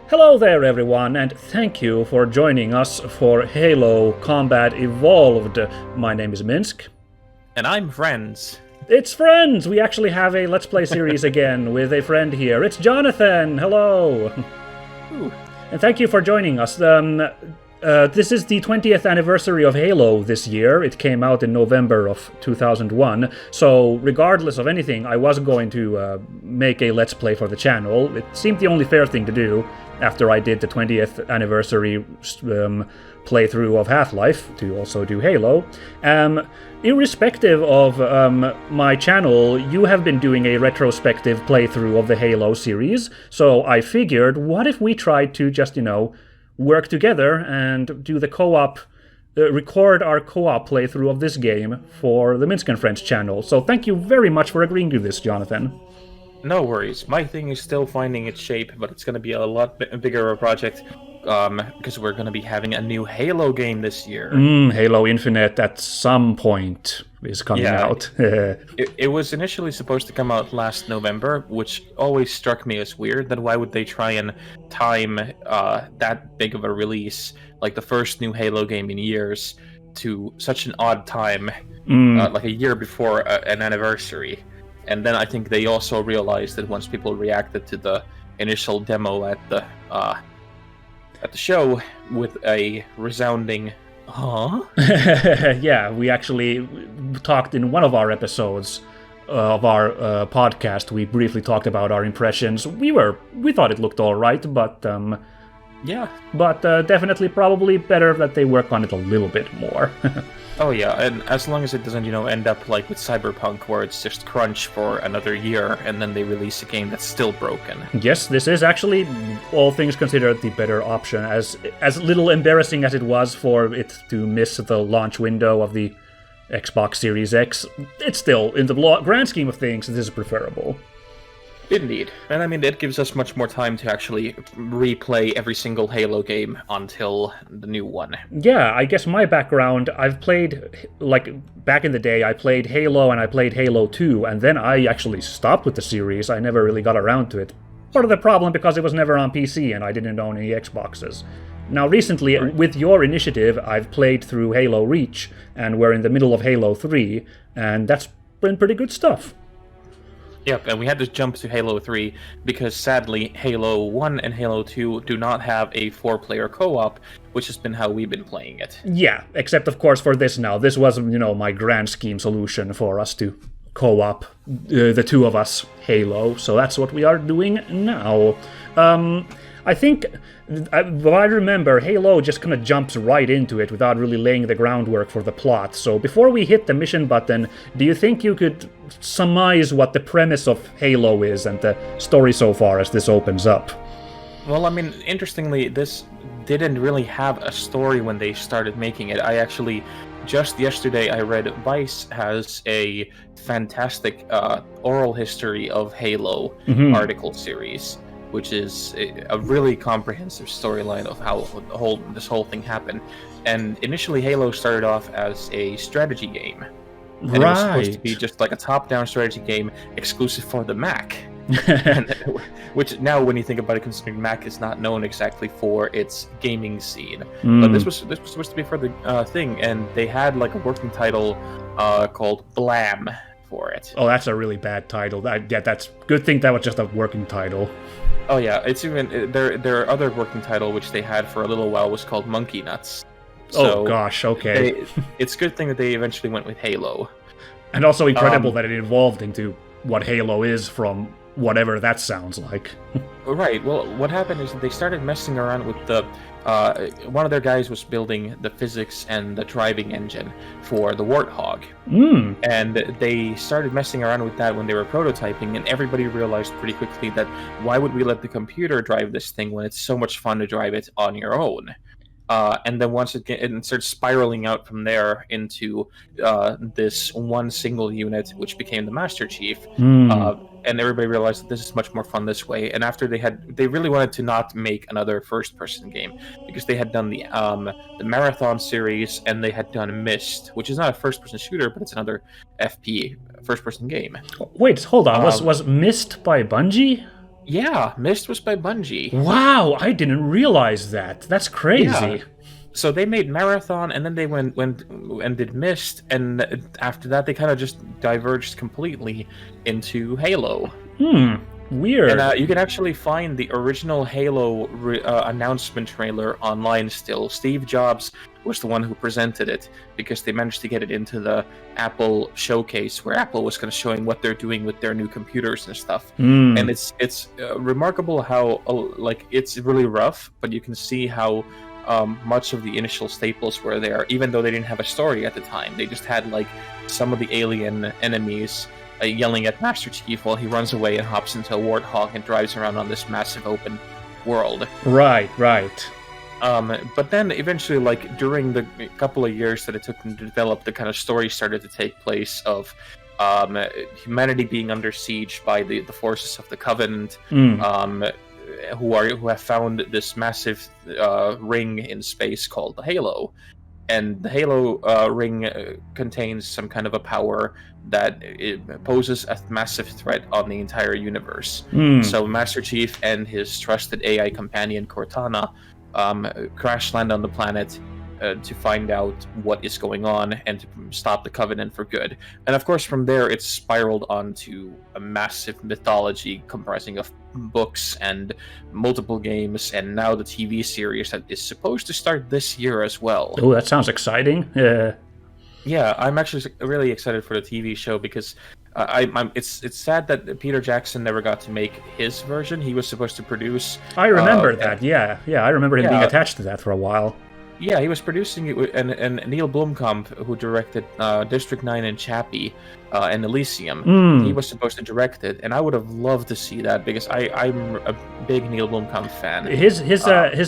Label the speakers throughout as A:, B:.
A: Hello there everyone, and thank you for joining us for Halo Combat Evolved. My name is Minsk.
B: And I'm Friends.
A: It's Friends! We actually have a Let's Play series again with a friend here. It's Joonatan! Hello!
B: Ooh.
A: And thank you for joining us. This is the 20th anniversary of Halo this year. It came out in November of 2001, so regardless of anything, I was going to make a Let's Play for the channel. It seemed the only fair thing to do after I did the 20th anniversary playthrough of Half-Life, to also do Halo. Irrespective of my channel, you have been doing a retrospective playthrough of the Halo series, so I figured, what if we tried to just, work together and do the co-op, record our co-op playthrough of this game for the Minsk and Friends channel. So thank you very much for agreeing to this, Joonatan.
B: No worries. My thing is still finding its shape, but it's going to be a lot bigger of a project because we're going to be having a new Halo game this year.
A: Halo Infinite at some point is coming out.
B: It was initially supposed to come out last November, which always struck me as weird. Then why would they try and time that big of a release, like the first new Halo game in years, to such an odd time, like a year before an anniversary? And then I think they also realized that once people reacted to the initial demo at the show with a resounding "huh?"
A: Yeah, we actually talked in one of our episodes of our podcast. We briefly talked about our impressions. We thought it looked all right, but definitely probably better that they work on it a little bit more.
B: Oh yeah, and as long as it doesn't, end up like with Cyberpunk, where it's just crunch for another year, and then they release a game that's still broken.
A: Yes, this is actually, all things considered, the better option. As little embarrassing as it was for it to miss the launch window of the Xbox Series X, it's still, in the grand scheme of things, this is preferable.
B: Indeed. And I mean, it gives us much more time to actually replay every single Halo game until the new one.
A: Yeah, I guess my background, I've played, back in the day, I played Halo and I played Halo 2, and then I actually stopped with the series. I never really got around to it. Part of the problem because it was never on PC and I didn't own any Xboxes. Now recently, with your initiative, I've played through Halo Reach, and we're in the middle of Halo 3, and that's been pretty good stuff.
B: Yep, and we had to jump to Halo 3 because sadly Halo 1 and Halo 2 do not have a 4-player co-op, which has been how we've been playing it.
A: Yeah, except of course for this now. This was, my grand scheme solution for us to co-op the two of us Halo, so that's what we are doing now. I think, what I remember, Halo just kind of jumps right into it without really laying the groundwork for the plot. So before we hit the mission button, do you think you could surmise what the premise of Halo is and the story so far as this opens up?
B: Well, I mean, interestingly, this didn't really have a story when they started making it. I actually, just yesterday, I read Vice has a fantastic oral history of Halo article series, which is a really comprehensive storyline of how this whole thing happened. And initially, Halo started off as a strategy game. And it was supposed to be just like a top-down strategy game exclusive for the Mac. Which now, when you think about it, considering Mac is not known exactly for its gaming scene. But this was supposed to be for the thing, and they had like a working title called Blam for it.
A: Oh, that's a really bad title. That's good thing that was just a working title.
B: Oh yeah, it's even their other working title, which they had for a little while, was called Monkey Nuts. So
A: gosh, okay.
B: It's a good thing that they eventually went with Halo.
A: And also incredible that it evolved into what Halo is from whatever that sounds like.
B: Right, well, what happened is that they started messing around with the... one of their guys was building the physics and the driving engine for the Warthog. And they started messing around with that when they were prototyping, and everybody realized pretty quickly that why would we let the computer drive this thing when it's so much fun to drive it on your own? And then once it starts spiraling out from there into this one single unit, which became the Master Chief, and everybody realized that this is much more fun this way. And after they really wanted to not make another first-person game because they had done the Marathon series and they had done Myst, which is not a first-person shooter, but it's another FP first-person game.
A: Wait, hold on. Was Myst by Bungie?
B: Yeah, Myst was by Bungie.
A: Wow, I didn't realize that. That's crazy.
B: Yeah. So they made Marathon, and then they went and did Myst, and after that they kind of just diverged completely into Halo.
A: Weird.
B: And you can actually find the original Halo announcement trailer online still. Steve Jobs was the one who presented it because they managed to get it into the Apple showcase where Apple was kind of showing what they're doing with their new computers and stuff. And it's remarkable how like it's really rough, but you can see how much of the initial staples were there, even though they didn't have a story at the time. They just had like some of the alien enemies yelling at Master Chief while he runs away and hops into a warthog and drives around on this massive open world.
A: Right.
B: But then eventually, like during the couple of years that it took them to develop, the kind of story started to take place of humanity being under siege by the forces of the Covenant, who have found this massive ring in space called the Halo. And the Halo ring contains some kind of a power that it poses a massive threat on the entire universe. So Master Chief and his trusted AI companion Cortana crash land on the planet to find out what is going on and to stop the Covenant for good. And of course, from there, it's spiraled onto a massive mythology comprising of books and multiple games, and now the TV series that is supposed to start this year as well.
A: Oh, that sounds exciting.
B: Yeah, I'm actually really excited for the TV show because it's sad that Peter Jackson never got to make his version. He was supposed to produce.
A: I remember that. Yeah, I remember him being attached to that for a while.
B: Yeah, he was producing it, and Neil Blomkamp, who directed District 9 and Chappie and Elysium, he was supposed to direct it, and I would have loved to see that because I'm a big Neil Blomkamp fan.
A: His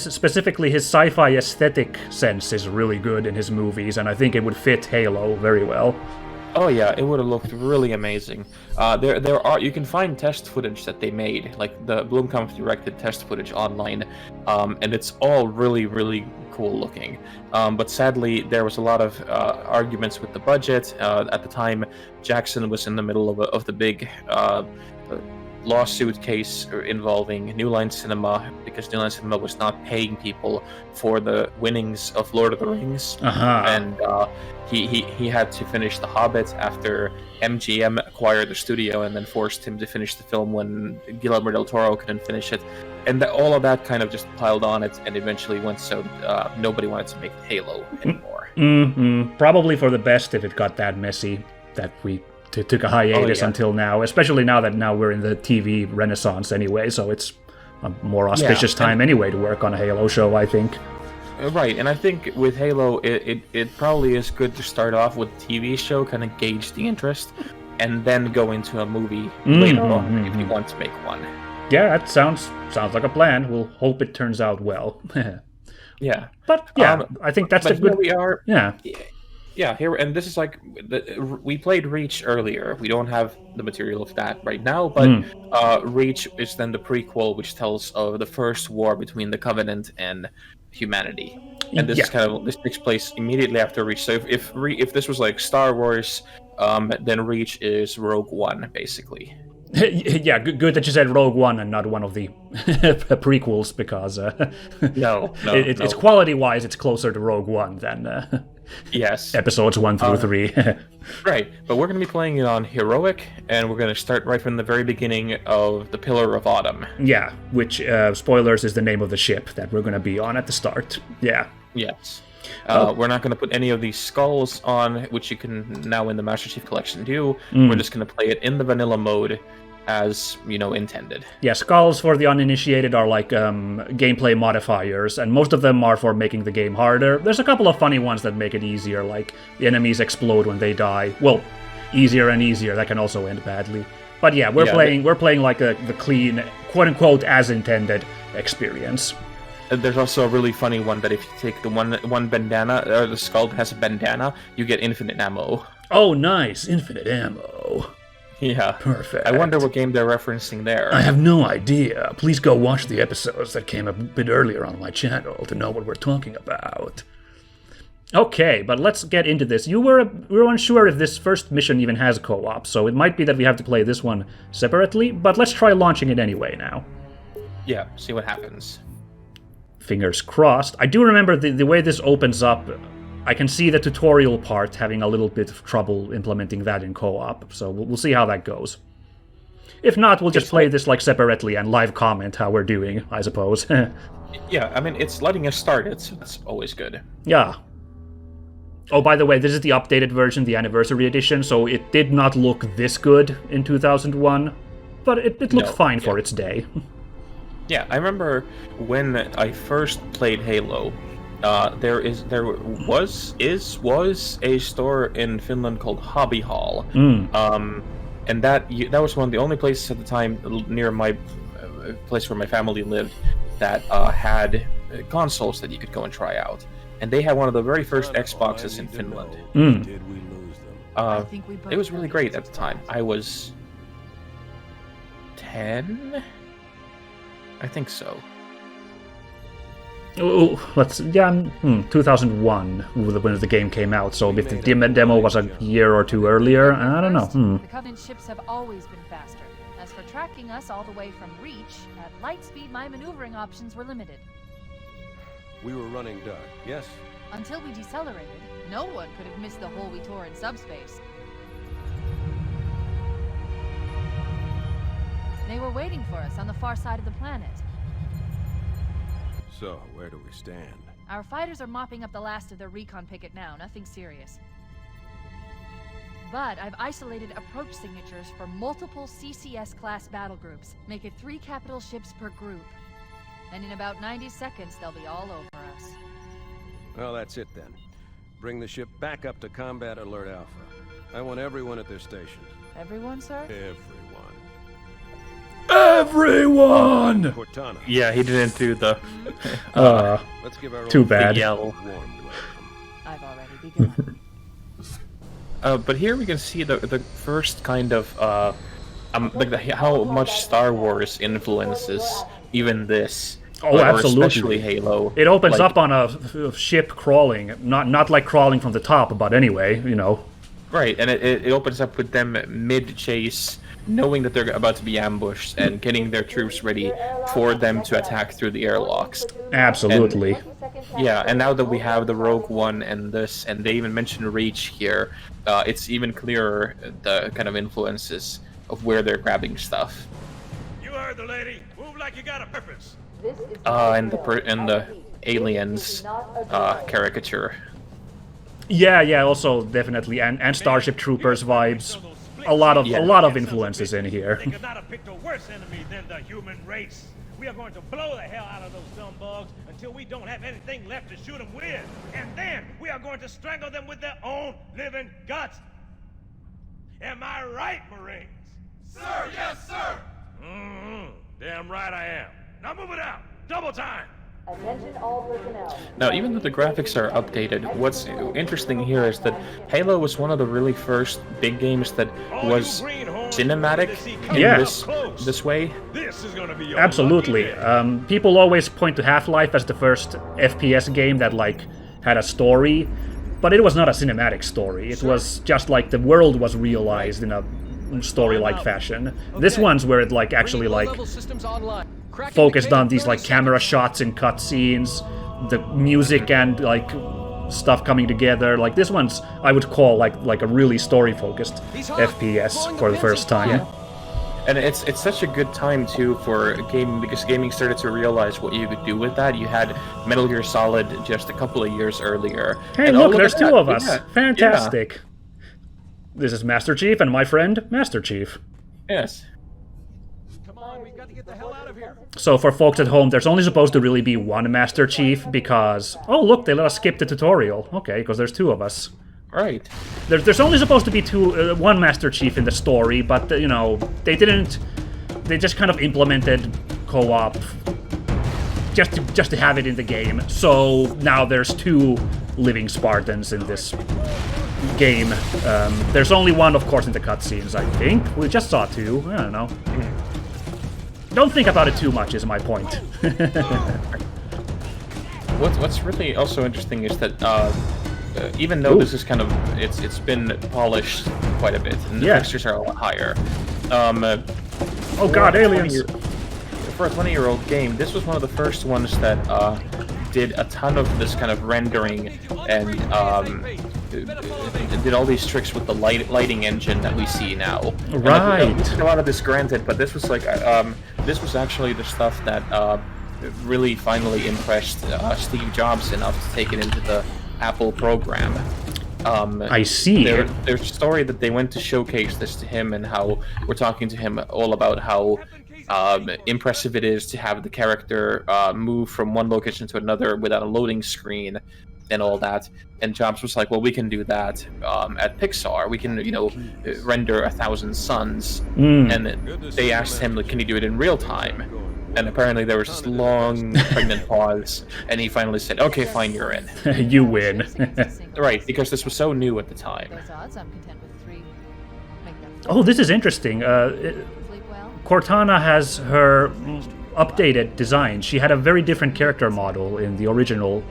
A: specifically his sci-fi aesthetic sense is really good in his movies, and I think it would fit Halo very well.
B: Oh yeah, it would have looked really amazing. There are you can find test footage that they made, like the Blomkamp directed test footage online, and it's all really cool looking. But sadly, there was a lot of arguments with the budget. At the time, Jackson was in the middle of the big lawsuit case involving New Line Cinema because New Line Cinema was not paying people for the winnings of Lord of the Rings, and he had to finish The Hobbit after MGM acquired the studio and then forced him to finish the film when Guillermo del Toro couldn't finish it, and all of that kind of just piled on it, and eventually went so nobody wanted to make Halo anymore.
A: Probably for the best if it got that messy that we took a hiatus until now, especially now that we're in the TV renaissance anyway, so it's a more auspicious time anyway to work on a Halo show, I think.
B: Right, and I think with Halo, it probably is good to start off with a TV show, kind of gauge the interest, and then go into a movie later on if you want to make one.
A: Yeah, that sounds like a plan. We'll hope it turns out well.
B: Yeah.
A: But yeah, I think that's a good...
B: we are.
A: Yeah.
B: Yeah, here, and this is like we played Reach earlier. We don't have the material of that right now, but Reach is then the prequel, which tells of the first war between the Covenant and humanity, and this takes place immediately after Reach. So if this was like Star Wars, then Reach is Rogue One, basically.
A: Yeah, good that you said Rogue One and not one of the prequels, because
B: no,
A: it's quality-wise, it's closer to Rogue One than
B: yes,
A: episodes 1 through 3.
B: Right, but we're going to be playing it on Heroic, and we're going to start right from the very beginning of the Pillar of Autumn.
A: Yeah, which, spoilers, is the name of the ship that we're going to be on at the start. Yeah.
B: Yes. We're not going to put any of these skulls on, which you can now in the Master Chief Collection do. We're just going to play it in the vanilla mode as, intended. Yeah,
A: skulls for the uninitiated are like gameplay modifiers, and most of them are for making the game harder. There's a couple of funny ones that make it easier, like the enemies explode when they die. Well, easier and easier, that can also end badly. But yeah, we're playing like the clean, quote-unquote, as intended experience.
B: There's also a really funny one that if you take the one bandana, or the skull that has a bandana, you get infinite ammo.
A: Oh, nice. Infinite ammo.
B: Yeah.
A: Perfect.
B: I wonder what game they're referencing there.
A: I have no idea. Please go watch the episodes that came a bit earlier on my channel to know what we're talking about. Okay, but let's get into this. We were unsure if this first mission even has co-op, so it might be that we have to play this one separately, but let's try launching it anyway now.
B: Yeah, see what happens.
A: Fingers crossed. I do remember the way this opens up. I can see the tutorial part having a little bit of trouble implementing that in co-op, so we'll see how that goes. If not, we'll just play this like separately and live comment how we're doing, I suppose.
B: Yeah, I mean, it's letting us start it, so that's always good.
A: Yeah. Oh, by the way, this is the updated version, the anniversary edition, so it did not look this good in 2001, but it looked fine for its day.
B: Yeah, I remember when I first played Halo, there was a store in Finland called Hobby Hall, and that was one of the only places at the time near my place where my family lived that had consoles that you could go and try out. And they had one of the very first Xboxes in Finland. It was really great at the time. I was 10, I think so.
A: Oh, 2001 when the game came out. So if the demo was a year or two earlier, I don't know.
C: The Covenant ships have always been faster. As for tracking us all the way from Reach, at light speed my maneuvering options were limited.
D: We were running dark, yes?
C: Until we decelerated, no one could have missed the hole we tore in subspace. They were waiting for us on the far side of the planet.
D: So, where do we stand?
C: Our fighters are mopping up the last of their recon picket now, nothing serious. But I've isolated approach signatures for multiple CCS-class battle groups. Make it 3 capital ships per group. And in about 90 seconds, they'll be all over us.
D: Well, that's it then. Bring the ship back up to Combat Alert Alpha. I want everyone at their stations.
C: Everyone, sir?
A: Everyone!
D: Cortana.
B: Yeah, he didn't do the
D: Let's give our
A: too bad.
B: yell.
D: warm welcome.
C: I've already begun.
B: But here we can see the first kind of how much Star Wars influences even this.
A: Oh,
B: or
A: absolutely.
B: Especially Halo.
A: It opens up on a ship crawling, not like crawling from the top, but anyway, you know.
B: Right, and it opens up with them mid-chase, knowing that they're about to be ambushed, and getting their troops ready for them to attack through the airlocks.
A: Absolutely.
B: And now that we have the Rogue One and this, and they even mention Reach here, it's even clearer the kind of influences of where they're grabbing stuff.
E: You heard the lady. Move like you got a purpose.
B: And the aliens caricature.
A: Yeah, also definitely, and Starship Troopers vibes. A lot of influences in here.
E: They could not have picked a worse enemy than the human race. We are going to blow the hell out of those dumb bugs until we don't have anything left to shoot them with. And then we are going to strangle them with their own living guts. Am I right, Marines?
F: Sir, yes, sir!
E: Damn right I am. Now move it out. Double time.
G: Attention all personnel.
B: Now, even though the graphics are updated, what's interesting here is that Halo was one of the really first big games that was cinematic in this way.
E: This is gonna be
A: Absolutely. People always point to Half-Life as the first FPS game that like had a story, but it was not a cinematic story. It was just like the world was realized in a story-like fashion. This one's where it like actually like focused on these like camera shots and cutscenes, the music and like stuff coming together. Like this one's I would call like a really story-focused FPS for the first time.
B: Yeah. And it's such a good time too for gaming, because gaming started to realize what you could do with that. You had Metal Gear Solid just a couple of years earlier.
A: Hey,
B: and
A: look, there's two of us.
B: Yeah.
A: Fantastic.
B: Yeah.
A: This is Master Chief and my friend Master Chief.
B: Yes.
D: Come on, we've got to get the hell out of here.
A: So for folks at home, there's only supposed to really be one Master Chief because... Oh, look, they let us skip the tutorial. Okay, because there's two of us.
B: Right.
A: There's only supposed to be one Master Chief in the story, but, you know, they didn't... They just kind of implemented co-op just to have it in the game. So now there's two living Spartans in this game. There's only one, of course, in the cutscenes, I think. We just saw two. I don't know. Don't think about it too much, is my point.
B: What's really also interesting is that even though this is kind of it's been polished quite a bit, and the textures are a lot higher.
A: Oh god, aliens!
B: For a 20-year-old game, this was one of the first ones that did a ton of this kind of rendering and did all these tricks with the lighting engine that we see now.
A: Right.
B: A lot of this granted, but this was like this was actually the stuff that really finally impressed Steve Jobs enough to take it into the Apple program.
A: I see.
B: There's a story that they went to showcase this to him, and how we're talking to him all about how impressive it is to have the character move from one location to another without a loading screen and all that. And Jobs was like, well, we can do that at Pixar. We can, render 1,000 suns. And they asked him, like, can you do it in real time? And apparently there was this long, pregnant pause, and he finally said, okay, fine, you're in.
A: You win.
B: Right, because this was so new at the time.
C: Those odds, I'm content with 3. Make them
A: Oh, this is interesting.
C: sleep well.
A: Cortana has her updated design. She had a very different character model in the original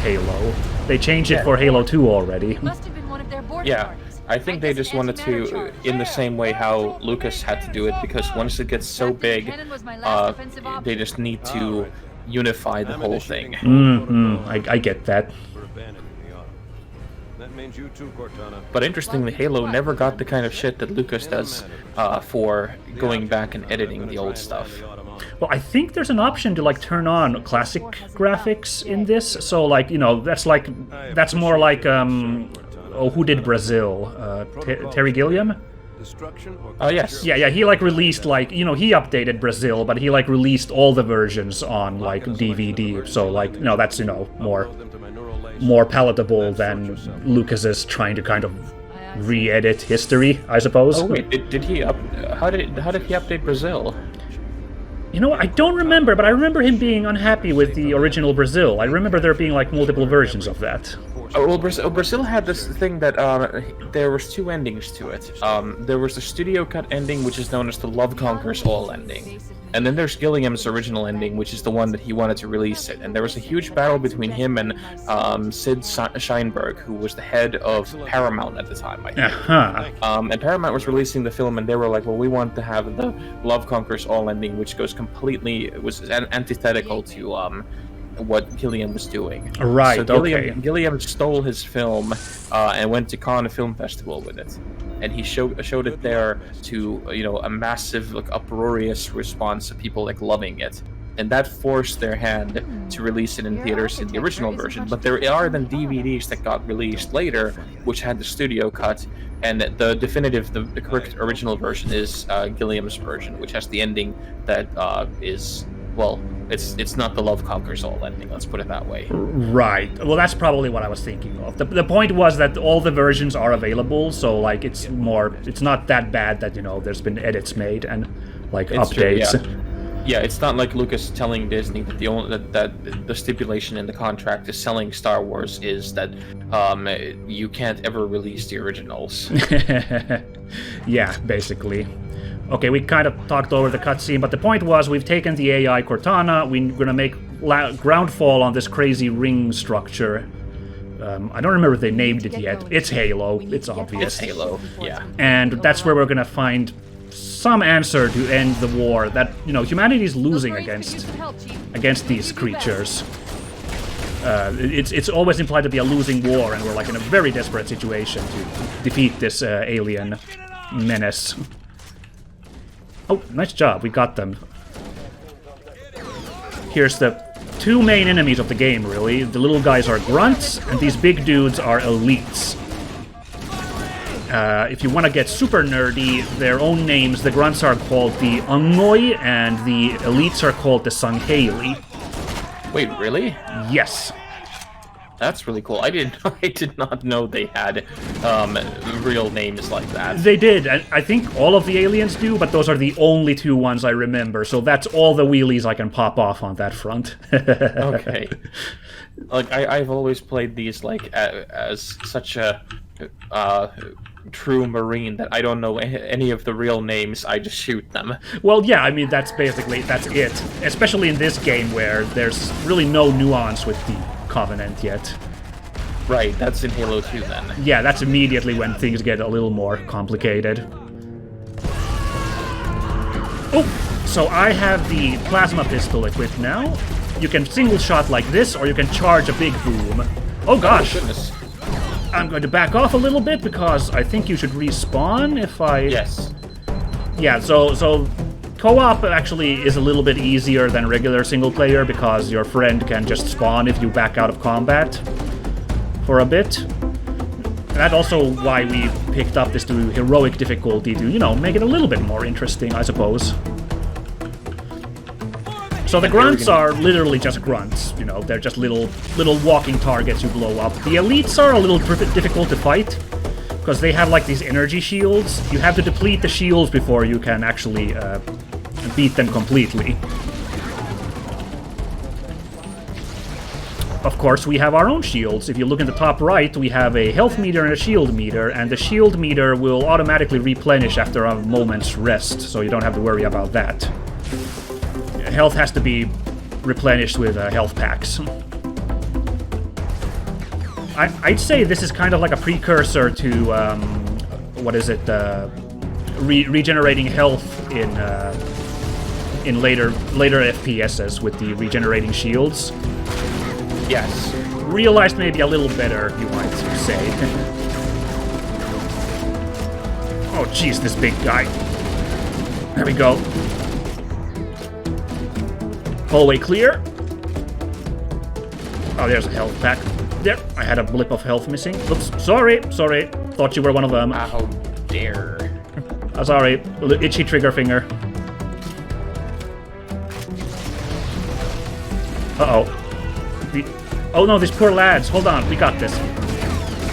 A: Halo. They changed it for Halo 2 already.
C: Must have been one of their boarding
B: Yeah,
C: parties.
B: I think they just wanted to, in the same way how Lucas had to do it, because once it gets so big, they just need to unify the whole thing.
A: I get that.
D: We're abandoning the auto. That means you too, Cortana.
B: But interestingly, Halo never got the kind of shit that Lucas does for going back and editing the old stuff.
A: Well, I think there's an option to like turn on classic graphics in this. So like, that's more like who did Brazil? Terry Gilliam?
D: Destruction or
B: Oh, yes.
A: Yeah, he like released like, he updated Brazil, but he like released all the versions on like DVD. So like, that's more palatable than Lucas's trying to kind of re-edit history, I suppose.
B: Oh wait, did he how did he update Brazil?
A: I don't remember, but I remember him being unhappy with the original Brazil. I remember there being like multiple versions of that.
B: Oh, well, Brazil had this thing that there was 2 endings to it. There was the studio cut ending, which is known as the Love Conquers All ending. And then there's Gilliam's original ending, which is the one that he wanted to release it. And there was a huge battle between him and Sid Sheinberg, who was the head of Paramount at the time, I think. And Paramount was releasing the film, and they were like, well, we want to have the Love Conquers All ending, which was antithetical to what Gilliam was doing.
A: Right,
B: so Gilliam stole his film and went to Cannes Film Festival with it. And he showed it there to, a massive, like, uproarious response of people, like, loving it. And that forced their hand to release it in theaters in the original version. But there are then DVDs that got released later, which had the studio cut, and the definitive, the correct original version is Gilliam's version, which has the ending that is, well, it's not the Love Conquers All ending, let's put it that way.
A: Right. Well, that's probably what I was thinking of. The point was that all the versions are available, so like it's not that bad that there's been edits made and like updates.
B: True, yeah, it's not like Lucas telling Disney that that the stipulation in the contract to selling Star Wars is that you can't ever release the originals.
A: Yeah, basically. Okay, we kind of talked over the cutscene, but the point was we've taken the AI Cortana, we're gonna make groundfall on this crazy ring structure. I don't remember if they named it yet. It's Halo, it's obvious.
B: It's Halo, yeah.
A: And that's where we're gonna find some answer to end the war that, humanity's losing against these creatures. It's always implied to be a losing war, and we're like in a very desperate situation to defeat this alien menace. Oh, nice job, we got them. Here's the 2 main enemies of the game, really. The little guys are grunts, and these big dudes are elites. If you want to get super nerdy, their own names, the grunts are called the Ungoi, and the elites are called the Sangheili.
B: Wait, really?
A: Yes.
B: That's really cool. I did not know they had real names like that.
A: They did. I think all of the aliens do, but those are the only 2 ones I remember. So that's all the wheelies I can pop off on that front.
B: Okay. Like I've always played these like as such a true Marine that I don't know any of the real names. I just shoot them. Well,
A: yeah. I mean, that's it. Especially in this game where there's really no nuance with the Covenant yet.
B: Right, that's in Halo 2 then.
A: Yeah, that's immediately when things get a little more complicated. Oh, so I have the plasma pistol equipped now. You can single shot like this, or you can charge a big boom. Oh gosh!
B: Oh, goodness.
A: I'm going to back off a little bit because I think you should respawn if I...
B: Yes.
A: Yeah, so co-op actually is a little bit easier than regular single player because your friend can just spawn if you back out of combat for a bit. That's also why we picked up this to heroic difficulty to, you know, make it a little bit more interesting, I suppose. So the grunts are literally just grunts, you know, they're just little walking targets you blow up. The elites are a little difficult to fight, because they have like these energy shields. You have to deplete the shields before you can actually beat them completely. Of course, we have our own shields. If you look in the top right, we have a health meter and a shield meter, and the shield meter will automatically replenish after a moment's rest, so you don't have to worry about that. Health has to be replenished with health packs. I'd say this is kind of like a precursor to, what is it, regenerating health in later FPSs with the regenerating shields.
B: Yes.
A: Realized maybe a little better, you might say. Oh jeez, this big guy. There we go. Hallway clear. Oh, there's a health pack. There, I had a blip of health missing. Oops, sorry. Thought you were one of them.
B: How dare.
A: Sorry, itchy trigger finger. Uh-oh. Oh no, these poor lads. Hold on, we got this.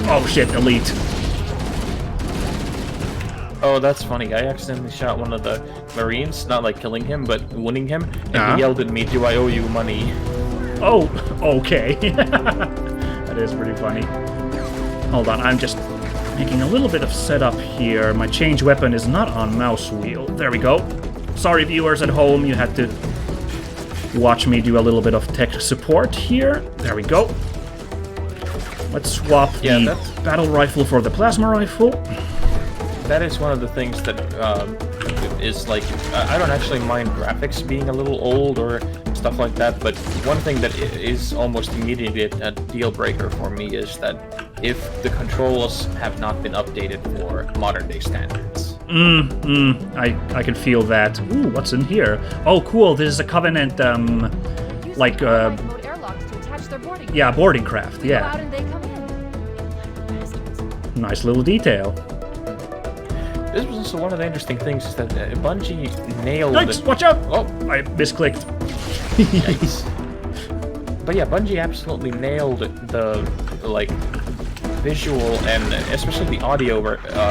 A: Oh shit, elite.
B: Oh, that's funny. I accidentally shot one of the Marines, not like killing him, but wounding him, and he yelled at me, "Do I owe you money?"
A: Oh, okay. That is pretty funny. Hold on, I'm just making a little bit of setup here. My change weapon is not on mouse wheel. There we go. Sorry, viewers at home, you had to watch me do a little bit of tech support here. There we go. Let's swap the battle rifle for the plasma rifle.
B: That is one of the things that is like, I don't actually mind graphics being a little old or stuff like that, but one thing that is almost immediately a deal breaker for me is that if the controls have not been updated for modern day standards.
A: I can feel that. Ooh, what's in here? Oh, cool, this is a Covenant, like, yeah, boarding craft, yeah. Nice little detail.
B: This was also one of the interesting things is that Bungie nailed
A: Yikes, watch out!
B: Oh,
A: I misclicked.
B: Yikes. But yeah, Bungie absolutely nailed the, like, visual and especially the audio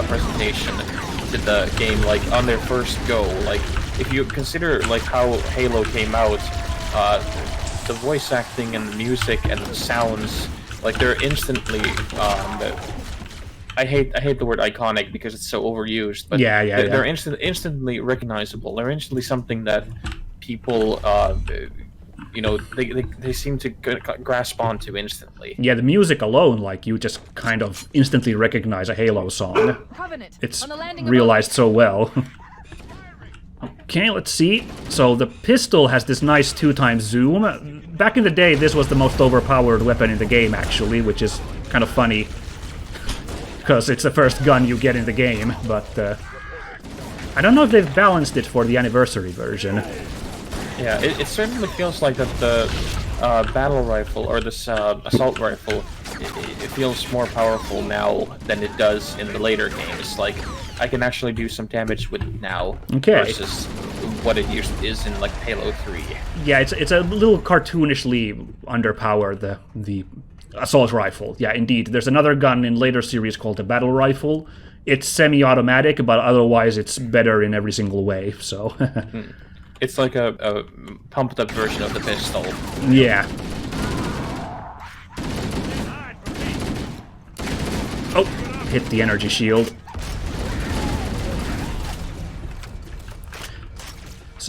B: presentation to the game, like, on their first go. Like, if you consider, like, how Halo came out, the voice acting and the music and the sounds, like, they're instantly, I hate the word iconic because it's so overused, but they're instantly recognizable. They're instantly something that people, you know, they seem to grasp onto instantly.
A: Yeah, the music alone, like, you just kind of instantly recognize a Halo song. It's realized so well. Okay, let's see. So the pistol has this nice 2x zoom. Back in the day, this was the most overpowered weapon in the game, actually, which is kind of funny. Because it's the first gun you get in the game, but I don't know if they've balanced it for the anniversary version.
B: Yeah, it certainly feels like that the battle rifle, or this assault rifle, it feels more powerful now than it does in the later games. Like, I can actually do some damage with it now versus what it is in, like, Halo 3. Yeah,
A: it's a little cartoonishly underpowered, the assault rifle. Yeah, indeed. There's another gun in later series called the battle rifle. It's semi-automatic, but otherwise it's better in every single way, so...
B: It's like a pumped-up version of the pistol.
A: Yeah. Oh, hit the energy shield.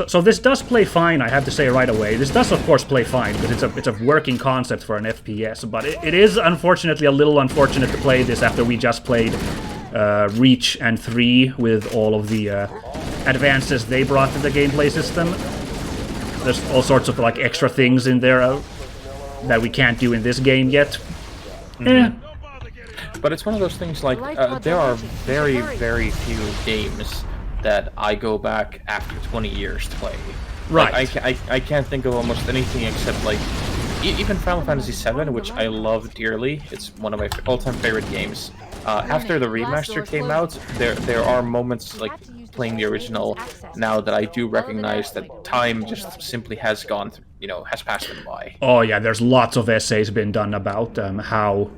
A: So this does play fine, I have to say right away. This does, of course, play fine, because it's a working concept for an FPS, but it is, unfortunately, a little unfortunate to play this after we just played Reach and 3 with all of the advances they brought to the gameplay system. There's all sorts of, like, extra things in there that we can't do in this game yet.
B: But it's one of those things, like, there are very, very few games that I go back after 20 years to play.
A: Right.
B: Like, I can't think of almost anything except, like, even Final Fantasy VII, which I love dearly. It's one of my all-time favorite games. After the remaster came out, there are moments, like, playing the original now that I do recognize that time just simply has gone, has passed them by.
A: Oh yeah, there's lots of essays been done about how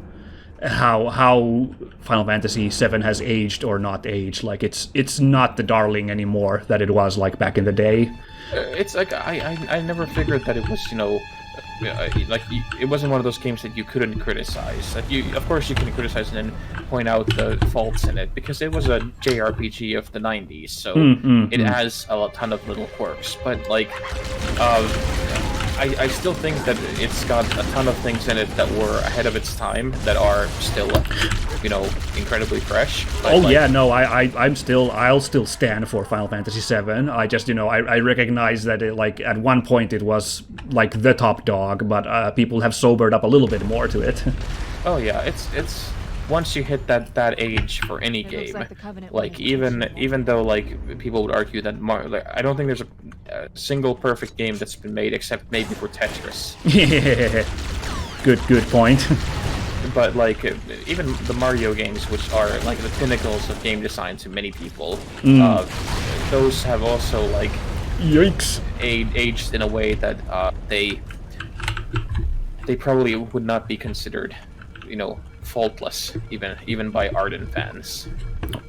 A: Final Fantasy VII has aged or not aged. Like, it's not the darling anymore that it was, like, back in the day.
B: It's like, I never figured that it was, like, it wasn't one of those games that you couldn't criticize. Like, of course you can criticize and then point out the faults in it, because it was a JRPG of the 90s, so it has a ton of little quirks. But, like, I still think that it's got a ton of things in it that were ahead of its time that are still, incredibly fresh. But,
A: oh yeah, no, I'll still stand for Final Fantasy VII. I just, I recognize that it, like, at one point it was like the top dog, but people have sobered up a little bit more to it.
B: Oh yeah, it's once you hit that age for any game, like even though, like, people would argue that I don't think there's a single perfect game that's been made except maybe for Tetris.
A: Yeah, good point.
B: But, like, even the Mario games, which are, like, the pinnacles of game design to many people, those have also, like,
A: yikes,
B: aged in a way that they probably would not be considered, faultless, even by ardent fans.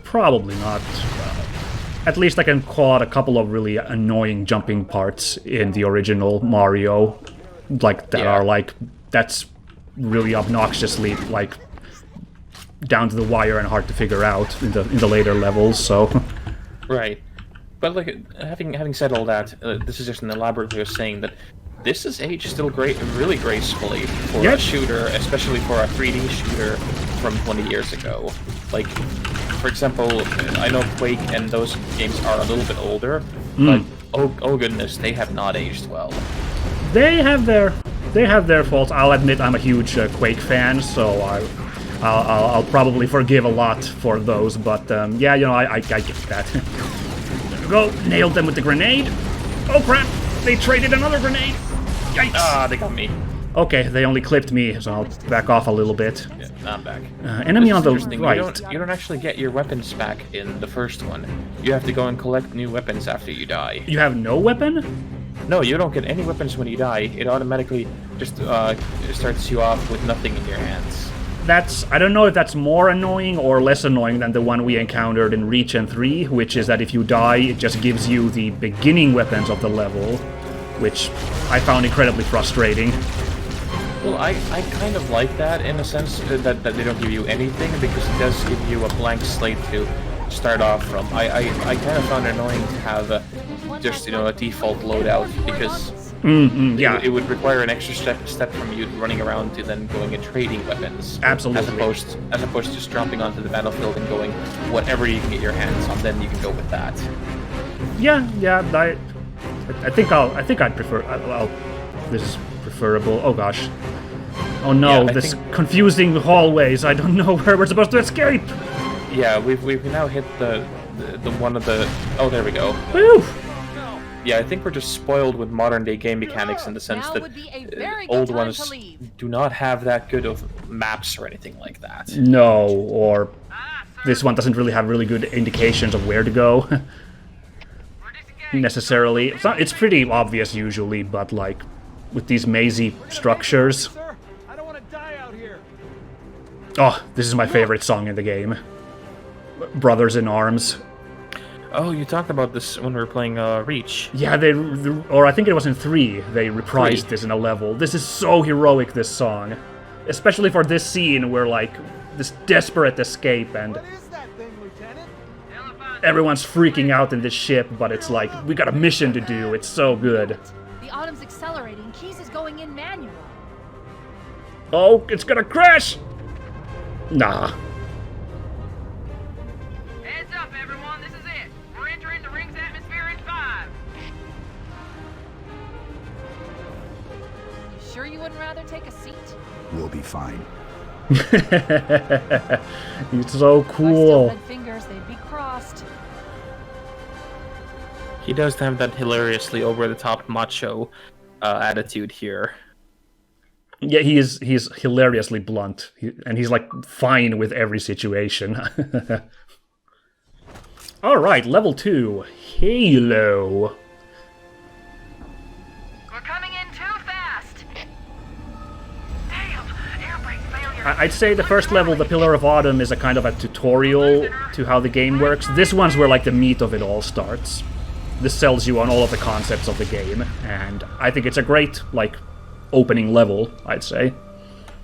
A: Probably not. At least I can call out a couple of really annoying jumping parts in the original Mario, like, that are, like, that's really obnoxiously, like, down to the wire and hard to figure out in the later levels. So.
B: Right, but, like, having said all that, this is just an elaborate way of saying that this is aged still really gracefully for a shooter, especially for a 3D shooter from 20 years ago. Like, for example, I know Quake and those games are a little bit older, but oh goodness, they have not aged well.
A: They have their faults. I'll admit I'm a huge Quake fan, so I'll probably forgive a lot for those. But yeah, I get that. Go, nailed them with the grenade. Oh crap! They traded another grenade. Yikes!
B: Ah, they got me.
A: Okay, they only clipped me, so I'll back off a little bit.
B: Yeah, I'm back.
A: Enemy on the right.
B: You don't actually get your weapons back in the first one. You have to go and collect new weapons after you die.
A: You have no weapon?
B: No, you don't get any weapons when you die. It automatically just starts you off with nothing in your hands.
A: I don't know if that's more annoying or less annoying than the one we encountered in Reach and 3, which is that if you die, it just gives you the beginning weapons of the level, which I found incredibly frustrating.
B: Well, I kind of like that in a sense that they don't give you anything, because it does give you a blank slate to start off from. I kind of found it annoying to have just a default loadout, because it would require an extra step from you running around to then going and trading weapons.
A: Absolutely.
B: As opposed to just dropping onto the battlefield and going whatever you can get your hands on, then you can go with that.
A: Yeah. I think I'd prefer. This is preferable. Oh gosh. Oh no, this confusing hallways. I don't know where we're supposed to escape.
B: Yeah, we've now hit the one of the. Oh, there we go.
A: Woo!
B: Yeah, I think we're just spoiled with modern day game mechanics in the sense that old ones do not have that good of maps or anything like that.
A: No, or this one doesn't really have really good indications of where to go. Necessarily. It's pretty obvious usually, but like with these mazy structures.
F: Sir, I don't want to die out here.
A: Oh, this is my favorite song in the game. Brothers in Arms.
B: Oh, you talked about this when we were playing Reach.
A: Yeah, or I think it was in 3, they reprised this in a level. This is so heroic, this song. Especially for this scene where, like, this desperate escape and...
F: What is that thing, Lieutenant?
A: everyone's freaking out in this ship, but it's like, we got a mission to do. It's so good.
C: The Autumn's accelerating. Keys is going in manual.
A: Oh, it's gonna crash! Nah.
H: Heads up, everyone. This is it. We're entering the ring's atmosphere in 5.
C: You sure you wouldn't rather take a seat?
I: We'll be fine.
A: It's so
C: If I still
A: cool.
C: had fingers, they'd be crossed.
B: He does have that hilariously over-the-top macho attitude here.
A: Yeah, he's hilariously blunt, and he's like fine with every situation. All right, level 2, Halo.
H: We're coming in too fast. Damn, air brake failure.
A: I'd say the first level, the Pillar of Autumn, is a kind of a tutorial to how the game works. This one's where like the meat of it all starts. This sells you on all of the concepts of the game, and I think it's a great like opening level, I'd say.